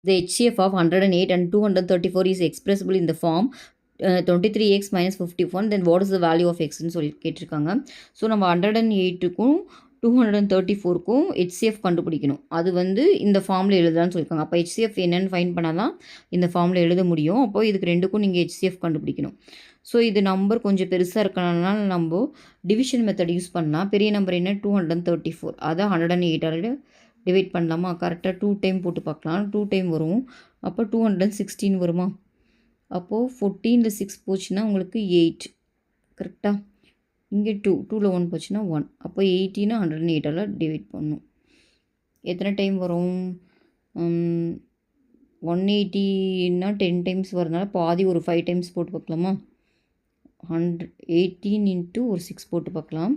The HCF of 108 and 234 is expressible in the form 23x minus 51. Then what is the value of xன்னு சொல்லி கேட்டிருக்காங்க. So நம்ம 108க்கும் 234க்கும் HCF கண்டுபிடிக்கணும். அது வந்து இந்த ஃபார்மில் எழுதலான்னு சொல்லியிருக்காங்க. அப்போ HCF என்னன்னு ஃபைன் பண்ணால் தான் இந்த ஃபார்மில் எழுத முடியும். அப்போது இதுக்கு ரெண்டுக்கும் நீங்கள் HCF கண்டுபிடிக்கணும். ஸோ இது நம்பர் கொஞ்சம் பெருசாக இருக்கனால நம்ம டிவிஷன் மெத்தட் யூஸ் பண்ணலாம். பெரிய நம்பர் என்ன 234, அதை 108 டிவைட் பண்ணலாமா? கரெக்டாக 2 டைம் போட்டு பார்க்கலாம். 2 டைம் வரும். அப்போ 216 வருமா? அப்போது 14ல் 6 போச்சுன்னா உங்களுக்கு 8 கரெக்டாக. இங்கே 2ல் 1 போச்சுன்னா 1. அப்போ 18 108ஆல் டிவைட் பண்ணணும். எத்தனை டைம் வரும்? 180ன்னா 10 டைம்ஸ் வரதுனால பாதி ஒரு 5 டைம்ஸ் போட்டு பார்க்கலாமா? 18 இன்ட்டு ஒரு 6 போட்டு பார்க்கலாம்.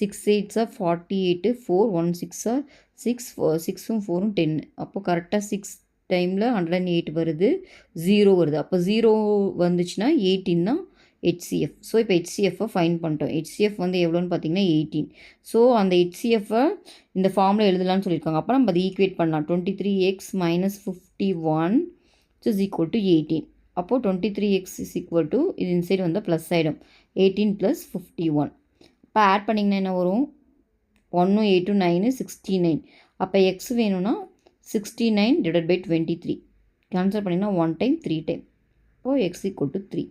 6 8s 48, 4 1 6 6 6ம் 4ம் 10. அப்போ கரெக்டாக 6 டைமில் 108 வருது, 0 வருது. அப்போ 0 வந்துச்சுன்னா 18 தான் HCF. ஸோ இப்போ HCFை ஃபைன் பண்ணிட்டோம். HCF வந்து எவ்வளோன்னு பார்த்தீங்கன்னா 18. ஸோ அந்த HCFை இந்த ஃபார்மில் எழுதலான்னு சொல்லியிருக்காங்க. அப்போ நம்ம அதை ஈக்குவேட் பண்ணலாம். 23x minus 51 is equal to 18. அப்போது 23x is equal to இது இன்சைடு வந்து ப்ளஸ் ஆகிடும். 18 + 51. இப்போ ஆட் பண்ணிங்கன்னா என்ன வரும்? 1 8 9 69. அப்போ எக்ஸ் வேணும்னா 69 divided by 23. கேன்சல் பண்ணிங்கன்னா 1 டைம் 3 டைம். இப்போது x equal to 3.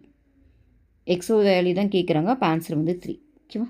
எக்ஸோட வேல்யூ தான் கேட்குறாங்க. அப்போ ஆன்சர் வந்து 3. ஓகேவா?